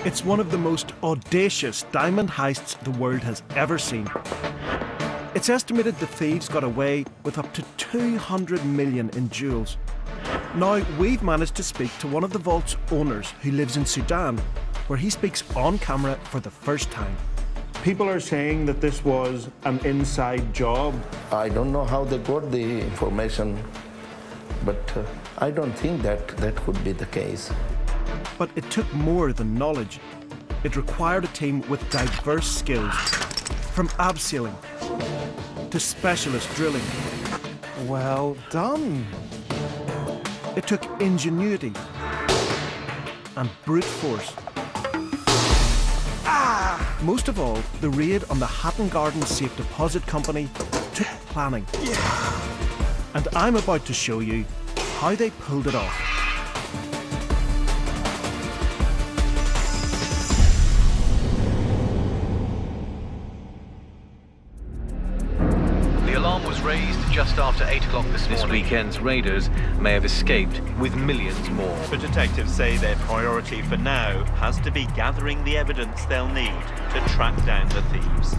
It's one of the most audacious diamond heists the world has ever seen. It's estimated the thieves got away with up to 200 million in jewels. Now, we've managed to speak to one of the vault's owners who lives in Sudan, where he speaks on camera for the first time. People are saying that this was an inside job. I don't know how they got the information, but I don't think that could be the case. But it took more than knowledge. It required a team with diverse skills, from abseiling to specialist drilling. Well done. It took ingenuity and brute force. Most of all, the raid on the Hatton Garden Safe Deposit Company took planning. And I'm about to show you how they pulled it off. The alarm was raised just after 8 o'clock this morning. This weekend's raiders may have escaped with millions more. But detectives say their priority for now has to be gathering the evidence they'll need to track down the thieves.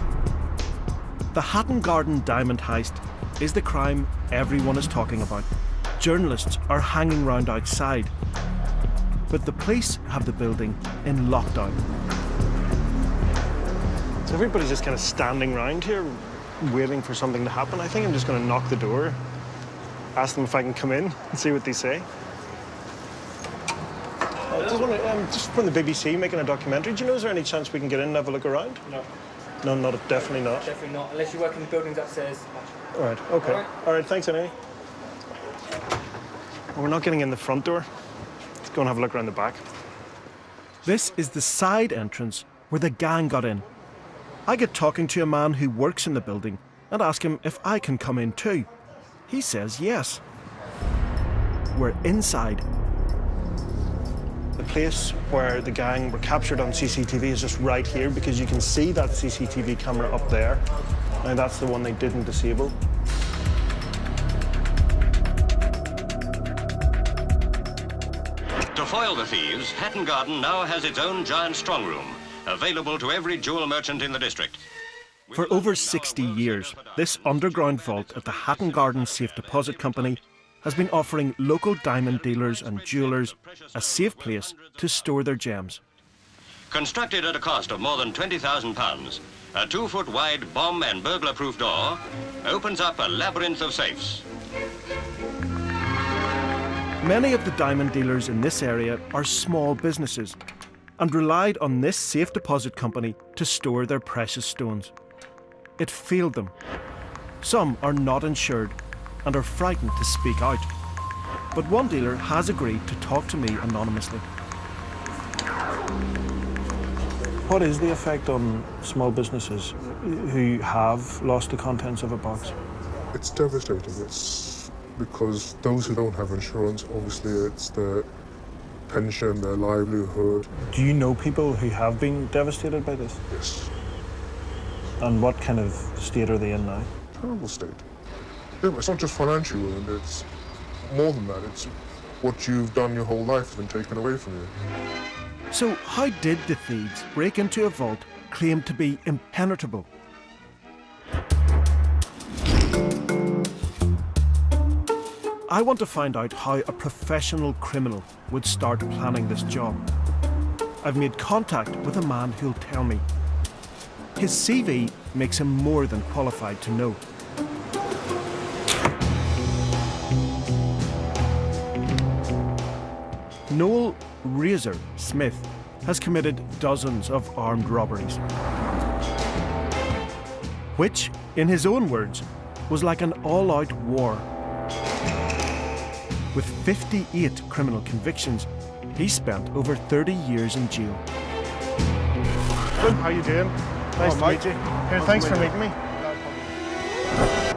The Hatton Garden diamond heist is the crime everyone is talking about. Journalists are hanging round outside, but the police have the building in lockdown. So everybody's just kind of standing around here, waiting for something to happen. I think I'm just going to knock the door, ask them if I can come in and see what they say. Just from the BBC making a documentary. Do you know, is there any chance we can get in and have a look around? No. No, definitely not. Definitely not, unless you work in the buildings upstairs. All right, okay. All right, thanks anyway. Well, we're not getting in the front door. Let's go and have a look around the back. This is the side entrance where the gang got in. I get talking to a man who works in the building and ask him if I can come in too. He says yes. We're inside. The place where the gang were captured on CCTV is just right here, because you can see that CCTV camera up there. Now that's the one they didn't disable. To foil the thieves, Hatton Garden now has its own giant strong room, available to every jewel merchant in the district. For over 60 years, this underground vault at the Hatton Garden Safe Deposit Company has been offering local diamond dealers and jewellers a safe place to store their gems. Constructed at a cost of more than £20,000, a 2-foot wide bomb and burglar-proof door opens up a labyrinth of safes. Many of the diamond dealers in this area are small businesses and relied on this safe deposit company to store their precious stones. It failed them. Some are not insured and are frightened to speak out. But one dealer has agreed to talk to me anonymously. What is the effect on small businesses who have lost the contents of a box? It's devastating. It's because those who don't have insurance, obviously it's their pension, their livelihood. Do you know people who have been devastated by this? Yes. And what kind of state are they in now? Terrible state. Yeah, it's not just financial ruin, it's more than that. It's what you've done your whole life has been taken away from you. So how did the thieves break into a vault claimed to be impenetrable? I want to find out how a professional criminal would start planning this job. I've made contact with a man who'll tell me. His CV makes him more than qualified to know. Noel Razor Smith has committed dozens of armed robberies, which, in his own words, was like an all-out war. With 58 criminal convictions, he spent over 30 years in jail. Good, how you doing? Nice to meet you. Here, thanks for meeting me.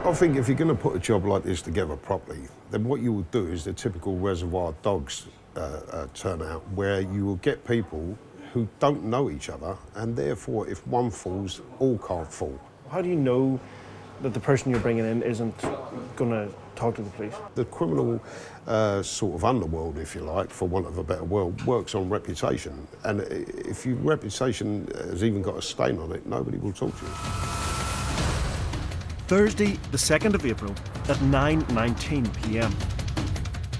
I think if you're going to put a job like this together properly, then what you will do is the typical Reservoir Dogs turnout, where you will get people who don't know each other, and therefore, if one falls, all can't fall. How do you know that the person you're bringing in isn't going to talk to the police. The criminal sort of underworld, if you like, for want of a better word, works on reputation. And if your reputation has even got a stain on it, nobody will talk to you. Thursday, the 2nd of April at 9:19 p.m.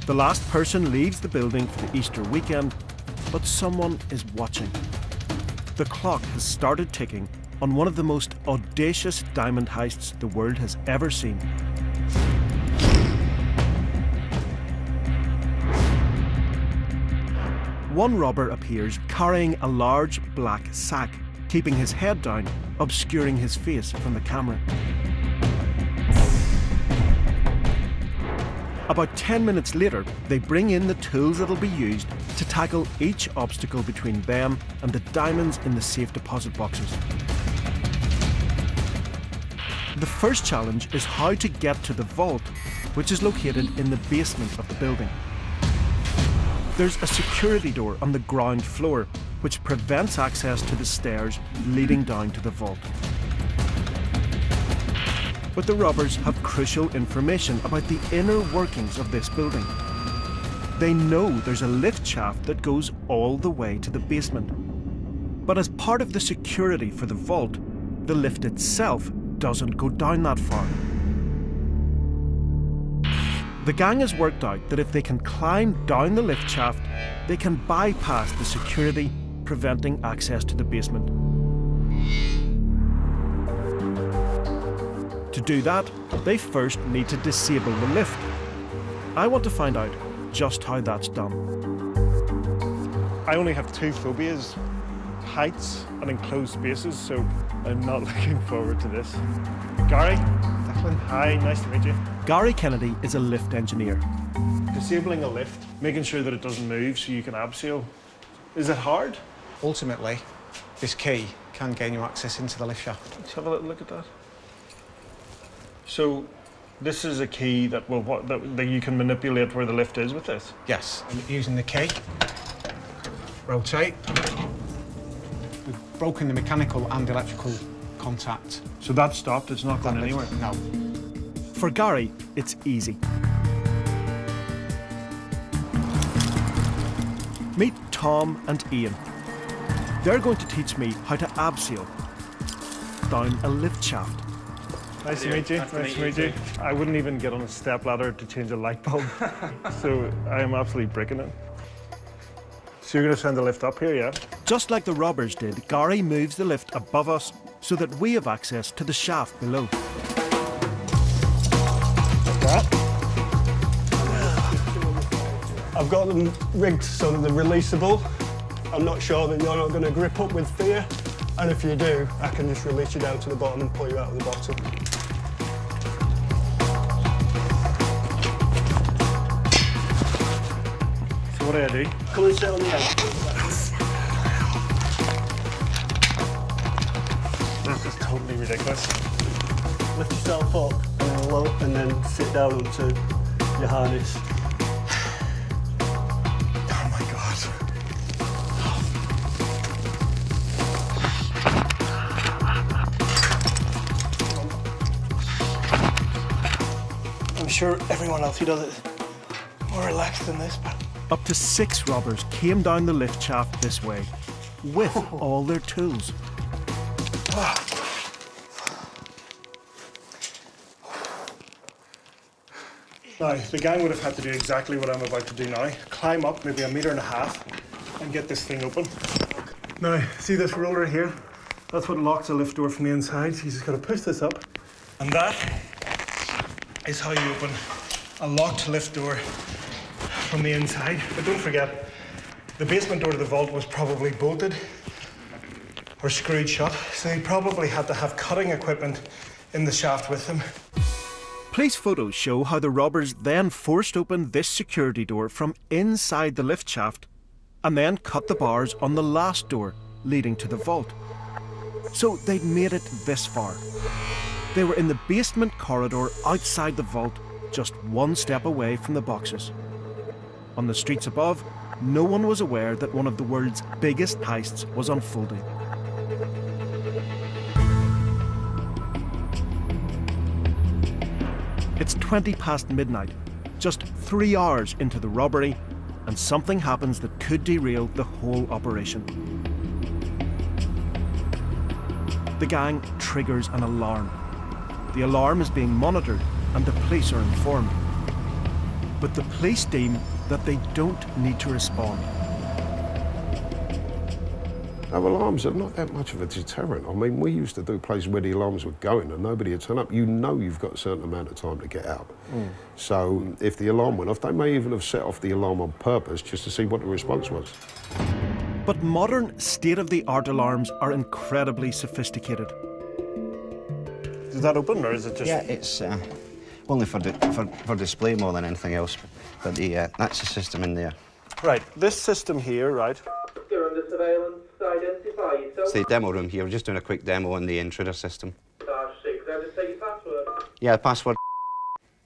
The last person leaves the building for the Easter weekend, but someone is watching. The clock has started ticking on one of the most audacious diamond heists the world has ever seen. One robber appears carrying a large black sack, keeping his head down, obscuring his face from the camera. About 10 minutes later, they bring in the tools that'll be used to tackle each obstacle between them and the diamonds in the safe deposit boxes. The first challenge is how to get to the vault, which is located in the basement of the building. There's a security door on the ground floor, which prevents access to the stairs leading down to the vault. But the robbers have crucial information about the inner workings of this building. They know there's a lift shaft that goes all the way to the basement. But as part of the security for the vault, the lift itself doesn't go down that far. The gang has worked out that if they can climb down the lift shaft, they can bypass the security, preventing access to the basement. To do that, they first need to disable the lift. I want to find out just how that's done. I only have two phobias, heights and enclosed spaces, so I'm not looking forward to this. Gary? Declan. Hi, nice to meet you. Gary Kennedy is a lift engineer. Disabling a lift, making sure that it doesn't move so you can abseil. Is it hard? Ultimately, this key can gain you access into the lift shaft. Let's have a little look at that. So, this is a key that that you can manipulate where the lift is with this? Yes, and using the key, rotate. We've broken the mechanical and electrical contact. So that's stopped, it's not going anywhere? No. For Gary, it's easy. Meet Tom and Ian. They're going to teach me how to abseil down a lift shaft. Nice to meet you. Nice to meet you. I wouldn't even get on a stepladder to change a light bulb, so I am absolutely bricking it. So you're going to send the lift up here, yeah? Just like the robbers did, Gary moves the lift above us so that we have access to the shaft below. Like that. I've got them rigged so that they're releasable. I'm not sure that you're not going to grip up with fear, and if you do, I can just release you down to the bottom and pull you out of the bottom. So what do I do? Come and sit on the edge. This is totally ridiculous. Lift yourself up and then sit down onto your harness. Oh my God. I'm sure everyone else who does it is more relaxed than this, but... Up to 6 robbers came down the lift shaft this way, with all their tools. Now, the gang would have had to do exactly what I'm about to do now. Climb up maybe 1.5 meters and get this thing open. Now, see this roller here? That's what locks a lift door from the inside. So you just got to push this up. And that is how you open a locked lift door from the inside. But don't forget, the basement door to the vault was probably bolted or screwed shut. So they probably had to have cutting equipment in the shaft with them. Police photos show how the robbers then forced open this security door from inside the lift shaft and then cut the bars on the last door leading to the vault. So they'd made it this far. They were in the basement corridor outside the vault, just one step away from the boxes. On the streets above, no one was aware that one of the world's biggest heists was unfolding. It's 20 past midnight, just 3 hours into the robbery, and something happens that could derail the whole operation. The gang triggers an alarm. The alarm is being monitored and the police are informed. But the police deem that they don't need to respond. Now, alarms are not that much of a deterrent. I mean, we used to do places where the alarms were going and nobody had turned up. You know you've got a certain amount of time to get out. So if the alarm went off, they may even have set off the alarm on purpose just to see what the response was. But modern state-of-the-art alarms are incredibly sophisticated. Does that open, or is it just... Yeah, it's only for display more than anything else. But that's the system in there. Right, this system here, right? You're under surveillance. Identify yourself. It's the demo room here. We're just doing a quick demo on the intruder system. Dash 6. Can I just take your password? Yeah, password.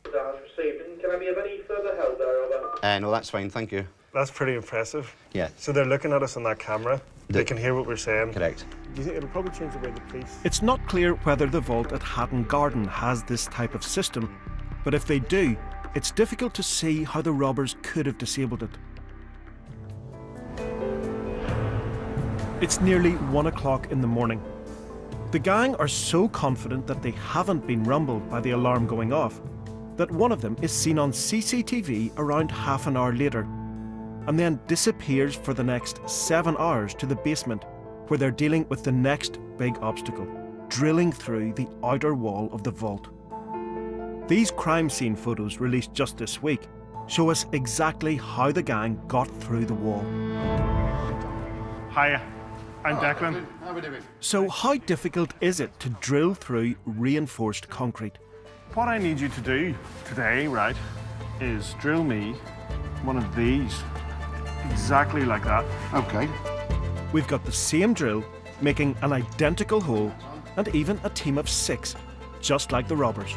Dash received. And can I be of any further help there, over? No, that's fine, thank you. That's pretty impressive. Yeah. So they're looking at us on that camera. They can hear what we're saying. Correct. Do you think it'll probably change the way the police... It's not clear whether the vault at Hatton Garden has this type of system, but if they do, it's difficult to see how the robbers could have disabled it. It's nearly 1 o'clock in the morning. The gang are so confident that they haven't been rumbled by the alarm going off that one of them is seen on CCTV around half an hour later and then disappears for the next 7 hours to the basement where they're dealing with the next big obstacle, drilling through the outer wall of the vault. These crime scene photos released just this week show us exactly how the gang got through the wall. Hiya. I'm Declan. How are we doing? So how difficult is it to drill through reinforced concrete? What I need you to do today, right, is drill me one of these. Exactly like that. Okay. We've got the same drill, making an identical hole, and even a team of 6, just like the robbers.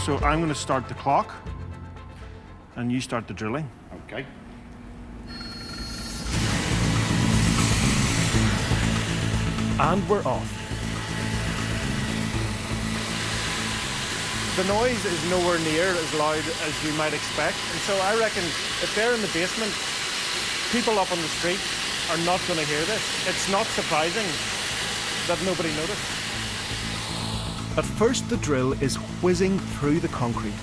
So I'm going to start the clock, and you start the drilling. Okay. And we're off. The noise is nowhere near as loud as you might expect, and so I reckon if they're in the basement, people up on the street are not going to hear this. It's not surprising that nobody noticed. At first, the drill is whizzing through the concrete,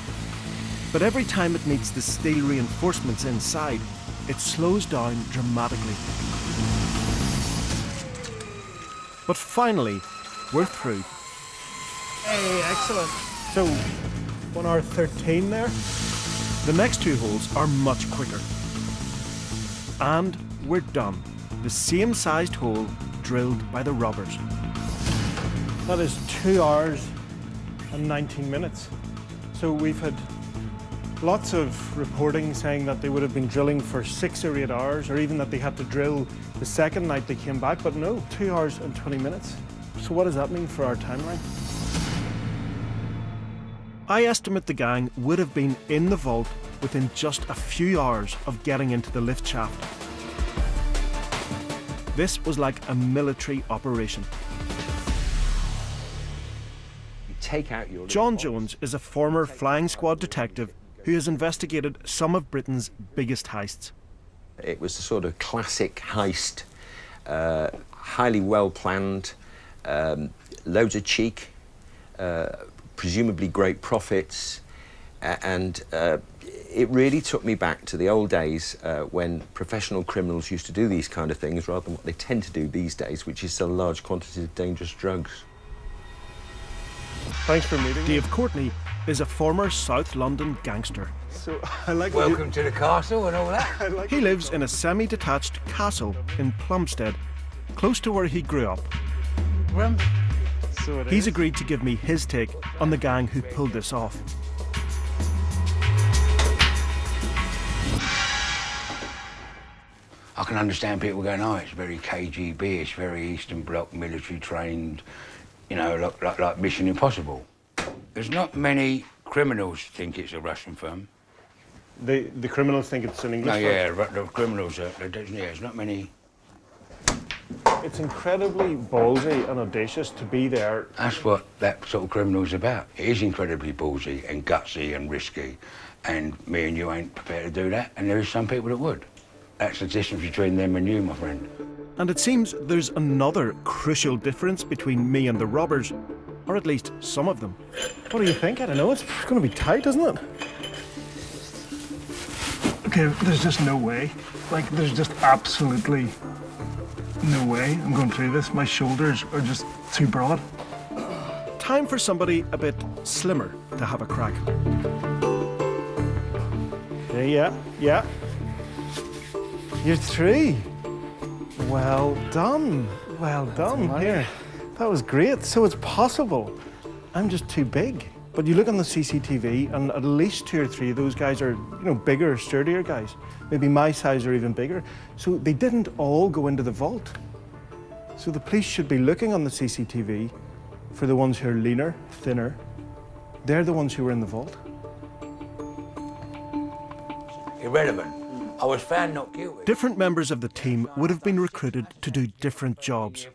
but every time it meets the steel reinforcements inside, it slows down dramatically. But finally, we're through. Hey, excellent. So, 1 hour 13 there. The next 2 holes are much quicker. And we're done. The same sized hole drilled by the robbers. That is 2 hours and 19 minutes. So we've had lots of reporting saying that they would have been drilling for 6 or 8 hours, or even that they had to drill the second night they came back, but no, 2 hours and 20 minutes. So what does that mean for our timeline? I estimate the gang would have been in the vault within just a few hours of getting into the lift shaft. This was like a military operation. Take out your John Jones is a former flying squad detective who has investigated some of Britain's biggest heists. It was a sort of classic heist, highly well planned, loads of cheek, presumably great profits, and it really took me back to the old days when professional criminals used to do these kind of things rather than what they tend to do these days, which is sell large quantities of dangerous drugs. Thanks for meeting me. Dave Courtney is a former South London gangster. So I like Welcome to the castle and all that. He lives in a semi-detached castle in Plumstead, close to where he grew up. Well, so it He's is. agreed to give me his take on the gang who pulled this off. I can understand people going, oh, it's very KGB, it's very Eastern Bloc military trained, you know, like Mission Impossible. There's not many criminals think it's a Russian firm. The criminals think it's an English No, firm? yeah, the criminals, there's not many. it's incredibly ballsy and audacious to be there. That's what that sort of criminal is about. It is incredibly ballsy and gutsy and risky, and me and you ain't prepared to do that, and there is some people that would. That's the difference between them and you, my friend. And it seems there's another crucial difference between me and the robbers, or at least some of them. What do you think? I don't know. It's going to be tight, isn't it? Okay, there's just no way. Like, there's just absolutely no way I'm going through this. My shoulders are just too broad. Time for somebody a bit slimmer to have a crack. Yeah. You're through. Well done. Well done. Here. That was great. So it's possible. I'm just too big. But you look on the CCTV, and at least 2 or 3 of those guys are, bigger, sturdier guys. Maybe my size or even bigger. So they didn't all go into the vault. So the police should be looking on the CCTV for the ones who are leaner, thinner. They're the ones who were in the vault. Irrelevant. I was found not guilty. Different members of the team would have been recruited to do different jobs.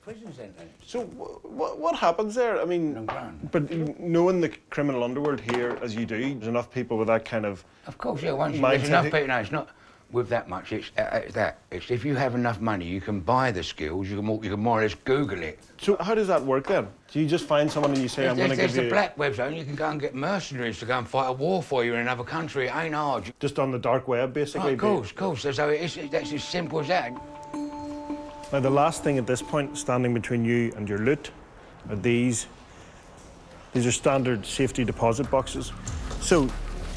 So what happens there? I mean, but knowing the criminal underworld here as you do, there's enough people with that kind of... Of course, yeah. Once there's enough people, no, it's not with that much. It's that. It's if you have enough money, you can buy the skills. You can more or less Google it. So how does that work then? Do you just find someone and you say, I'm going to give you... There's the black web zone. You can go and get mercenaries to go and fight a war for you in another country. It ain't hard. Just on the dark web, basically? Oh, of course. So that's as simple as that. Now, the last thing at this point, standing between you and your loot, are these. These are standard safety deposit boxes. So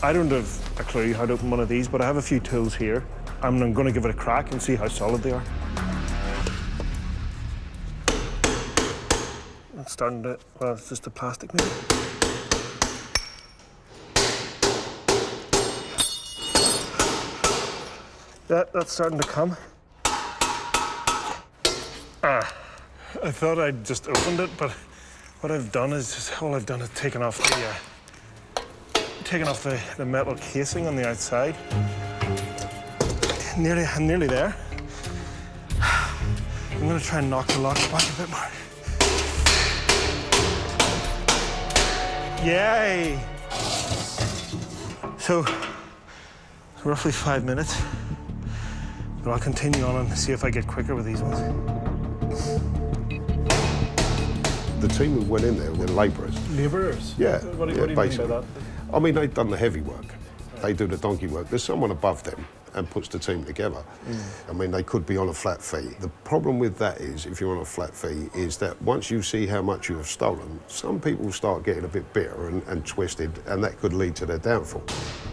I don't have a clue how to open one of these, but I have a few tools here. I'm going to give it a crack and see how solid they are. It's starting to... Well, it's just the plastic maybe. That's starting to come. I thought I'd just opened it, but what I've done is taken off the metal casing on the outside. I'm nearly there. I'm going to try and knock the lock back a bit more. Yay! So, roughly 5 minutes, but I'll continue on and see if I get quicker with these ones. The team who went in there were labourers. Labourers? Yeah. What do you mean by that? I mean, they've done the heavy work. They do the donkey work. There's someone above them and puts the team together. I mean, they could be on a flat fee. The problem with that is, if you're on a flat fee, is that once you see how much you have stolen, some people start getting a bit bitter and twisted, and that could lead to their downfall.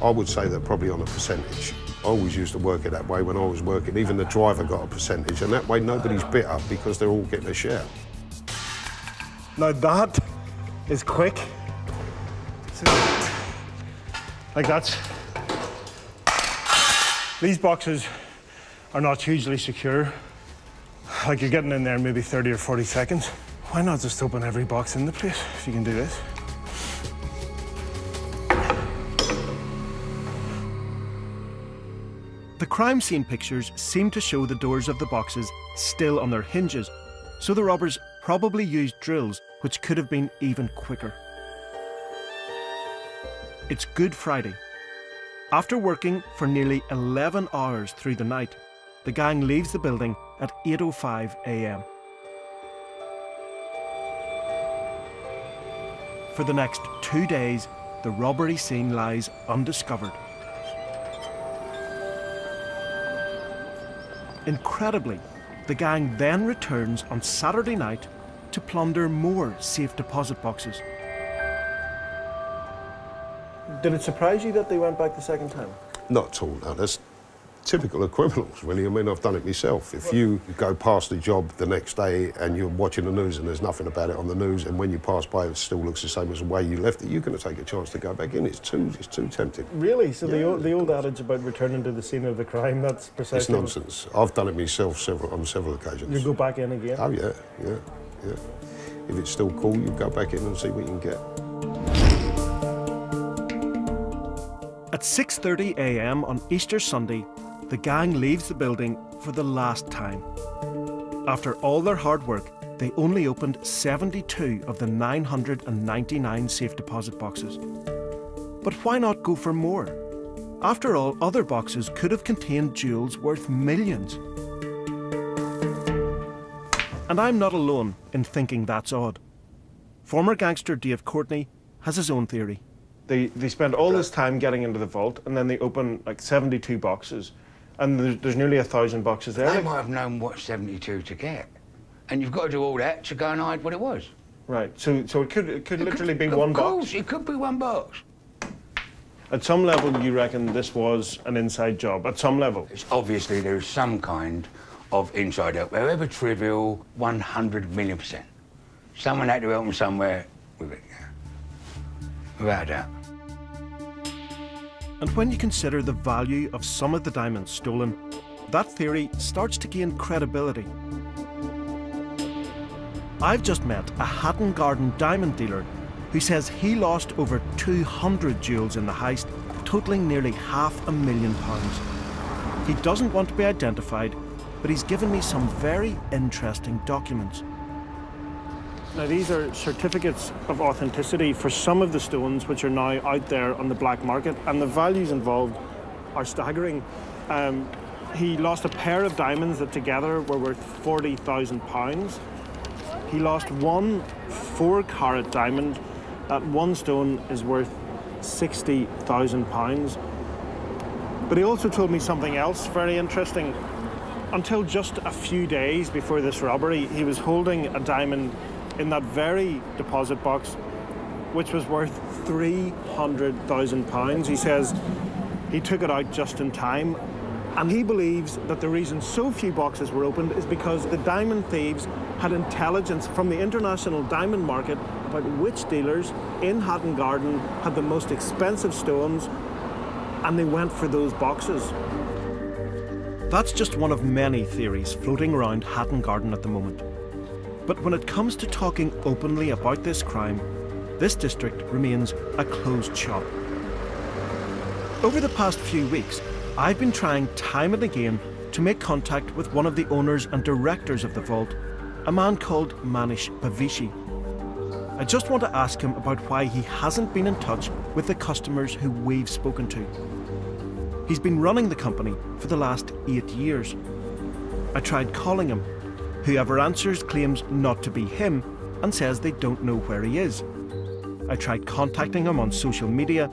I would say they're probably on a percentage. I always used to work it that way when I was working. Even the driver got a percentage, and that way nobody's bitter because they're all getting a share. Now that is quick. Like that's... These boxes are not hugely secure. Like you're getting in there in maybe 30 or 40 seconds. Why not just open every box in the place if you can do this? The crime scene pictures seem to show the doors of the boxes still on their hinges, so the robbers probably used drills, which could have been even quicker. It's Good Friday. After working for nearly 11 hours through the night, the gang leaves the building at 8:05 a.m. For the next 2 days, the robbery scene lies undiscovered. Incredibly, the gang then returns on Saturday night to plunder more safe deposit boxes. Did it surprise you that they went back the second time? Not at all, no. That's typical of criminals, really. I mean, I've done it myself. If you go past the job the next day and you're watching the news and there's nothing about it on the news, and when you pass by it still looks the same as the way you left it, you're going to take a chance to go back in. It's too tempting. Really? So the old adage about returning to the scene of the crime, that's precisely... It's nonsense. I've done it myself on several occasions. You go back in again? Oh, yeah. If it's still cool, you go back in and see what you can get. At 6:30 a.m. on Easter Sunday, the gang leaves the building for the last time. After all their hard work, they only opened 72 of the 999 safe deposit boxes. But why not go for more? After all, other boxes could have contained jewels worth millions. And I'm not alone in thinking that's odd. Former gangster Dave Courtney has his own theory. They spend all this time getting into the vault, and then they open like 72 boxes, and there's nearly 1,000 boxes there. They might have known what 72 to get, and you've got to do all that to go and hide what it was. Right. So it could literally be one box. Of course, it could be one box. At some level, you reckon this was an inside job? At some level? Obviously, there is some kind of inside help, however trivial, 100 million%. Someone had to help them somewhere with it, yeah. Without a doubt. And when you consider the value of some of the diamonds stolen, that theory starts to gain credibility. I've just met a Hatton Garden diamond dealer who says he lost over 200 jewels in the heist, totalling nearly £500,000. He doesn't want to be identified, but he's given me some very interesting documents. Now, these are certificates of authenticity for some of the stones which are now out there on the black market, and the values involved are staggering. He lost a pair of diamonds that together were worth £40,000. He lost one 4-carat diamond. That one stone is worth £60,000. But he also told me something else very interesting. Until just a few days before this robbery, he was holding a diamond in that very deposit box, which was worth £300,000. He says he took it out just in time, and he believes that the reason so few boxes were opened is because the diamond thieves had intelligence from the international diamond market about which dealers in Hatton Garden had the most expensive stones, and they went for those boxes. That's just one of many theories floating around Hatton Garden at the moment. But when it comes to talking openly about this crime, this district remains a closed shop. Over the past few weeks, I've been trying time and again to make contact with one of the owners and directors of the vault, a man called Manish Bhavishi. I just want to ask him about why he hasn't been in touch with the customers who we've spoken to. He's been running the company for the last 8 years. I tried calling him. Whoever answers claims not to be him and says they don't know where he is. I tried contacting him on social media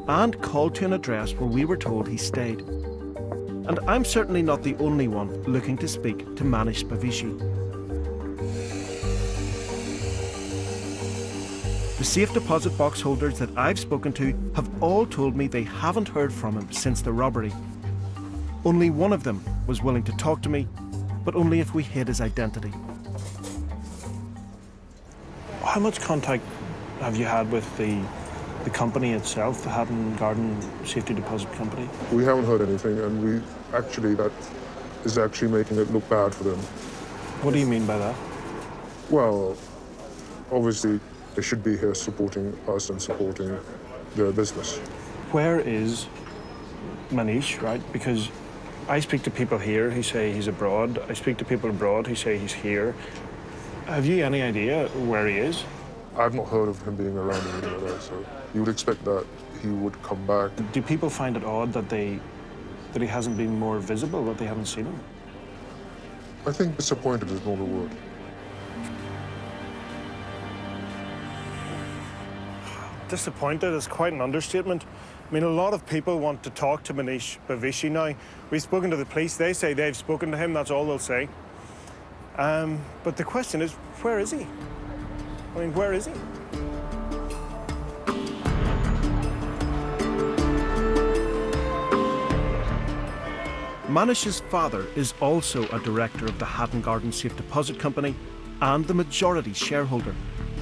and called to an address where we were told he stayed. And I'm certainly not the only one looking to speak to Manish Bhavishi. The safe deposit box holders that I've spoken to have all told me they haven't heard from him since the robbery. Only one of them was willing to talk to me, but only if we hid his identity. How much contact have you had with the company itself, the Hatton Garden Safety Deposit Company? We haven't heard anything, and that is actually making it look bad for them. What do you mean by that? Well, obviously, they should be here supporting us and supporting their business. Where is Manish, right? Because I speak to people here who say he's abroad. I speak to people abroad who say he's here. Have you any idea where he is? I've not heard of him being around anywhere, so you would expect that he would come back. Do people find it odd that he hasn't been more visible, that they haven't seen him? I think disappointed is not a word. Disappointed is quite an understatement. I mean, a lot of people want to talk to Manish Bhavishi now. We've spoken to the police. They say they've spoken to him. That's all they'll say. But the question is, where is he? I mean, where is he? Manish's father is also a director of the Hatton Garden Safe Deposit Company and the majority shareholder.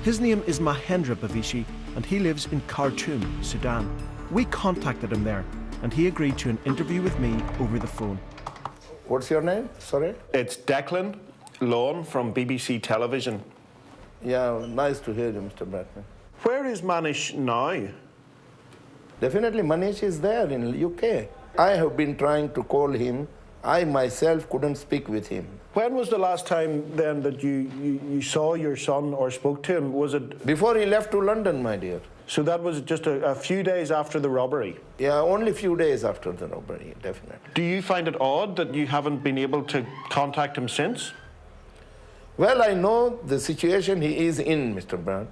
His name is Mahendra Bhavishi, and he lives in Khartoum, Sudan. We contacted him there, and he agreed to an interview with me over the phone. What's your name? Sorry? It's Declan Lawn from BBC Television. Yeah, nice to hear you, Mr. Bratman. Where is Manish now? Definitely Manish is there in UK. I have been trying to call him. I myself couldn't speak with him. When was the last time then that you saw your son or spoke to him? Was it before he left to London, my dear? So that was just a few days after the robbery? Yeah, only a few days after the robbery, definitely. Do you find it odd that you haven't been able to contact him since? Well, I know the situation he is in, Mr. Brown,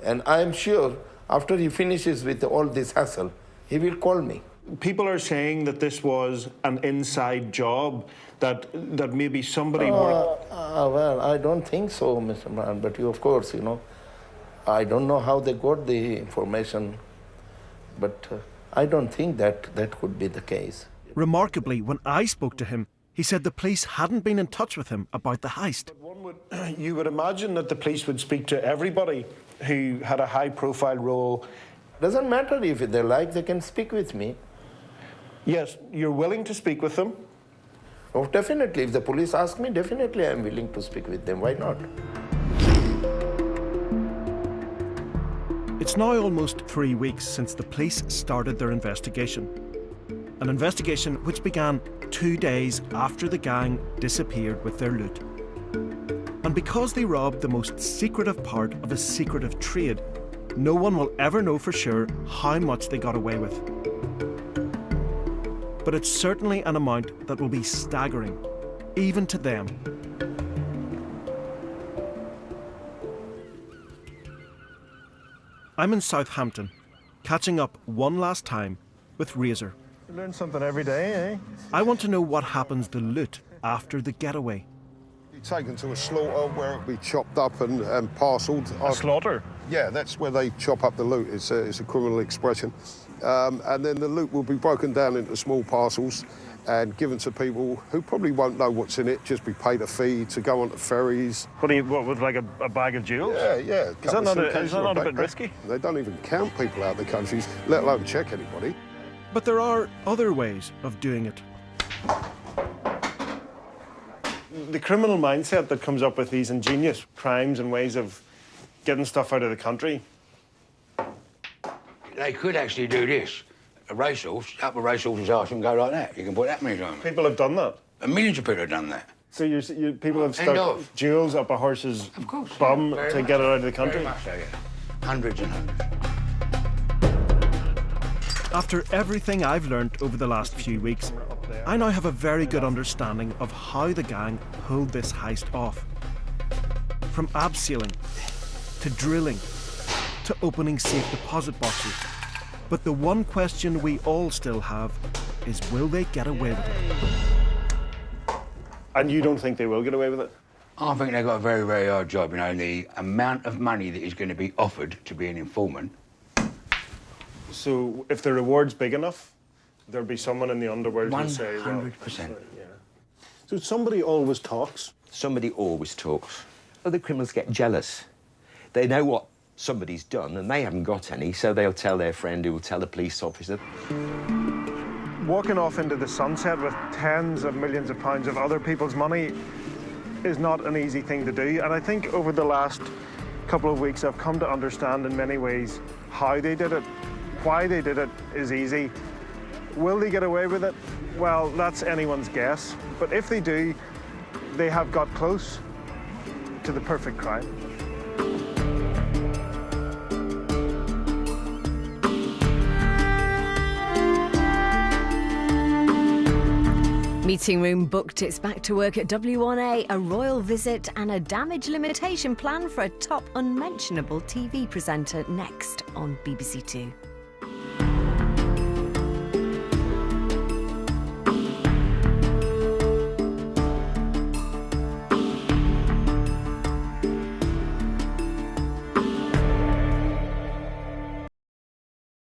and I'm sure after he finishes with all this hassle, he will call me. People are saying that this was an inside job, that maybe somebody worked... Well, I don't think so, Mr. Brown, but you, of course, you know, I don't know how they got the information, but I don't think that could be the case. Remarkably, when I spoke to him, he said the police hadn't been in touch with him about the heist. You would imagine that the police would speak to everybody who had a high-profile role. Doesn't matter if they like, they can speak with me. Yes, you're willing to speak with them? Oh, definitely. If the police ask me, definitely I'm willing to speak with them. Why not? It's now almost 3 weeks since the police started their investigation. An investigation which began 2 days after the gang disappeared with their loot. And because they robbed the most secretive part of a secretive trade, no one will ever know for sure how much they got away with. But it's certainly an amount that will be staggering, even to them. I'm in Southampton, catching up one last time with Razor. You learn something every day, eh? I want to know what happens to loot after the getaway. Taken to a slaughter where it'll be chopped up and parcelled. A slaughter? Yeah, that's where they chop up the loot. It's a criminal expression. And then the loot will be broken down into small parcels and given to people who probably won't know what's in it, just be paid a fee to go onto ferries. What, with like a bag of jewels? Yeah. Is that not a bit risky? They don't even count people out of the countries, let alone check anybody. But there are other ways of doing it. The criminal mindset that comes up with these ingenious crimes and ways of getting stuff out of the country. They could actually do this. A racehorse, up a racehorse's arse and go like that. You can put that many times. People have done that? Millions of people have done that. So people have stuck jewels up a horse's bum to get it out of the country? Very much so, yeah. Hundreds and hundreds. After everything I've learnt over the last few weeks, I now have a very good understanding of how the gang pulled this heist off. From abseiling, to drilling, to opening safe deposit boxes. But the one question we all still have is, will they get away with it? And you don't think they will get away with it? I think they've got a very, very hard job. You know, the amount of money that is going to be offered to be an informant. So if the reward's big enough, there'll be someone in the underworld who'll say, well... 100%. Yeah. So somebody always talks? Somebody always talks. Other criminals get jealous. They know what somebody's done and they haven't got any, so they'll tell their friend who will tell the police officer. Walking off into the sunset with tens of millions of pounds of other people's money is not an easy thing to do. And I think over the last couple of weeks, I've come to understand in many ways how they did it. Why they did it is easy. Will they get away with it? Well, that's anyone's guess. But if they do, they have got close to the perfect crime. Meeting Room booked its back to work at W1A, a royal visit and a damage limitation plan for a top unmentionable TV presenter next on BBC Two.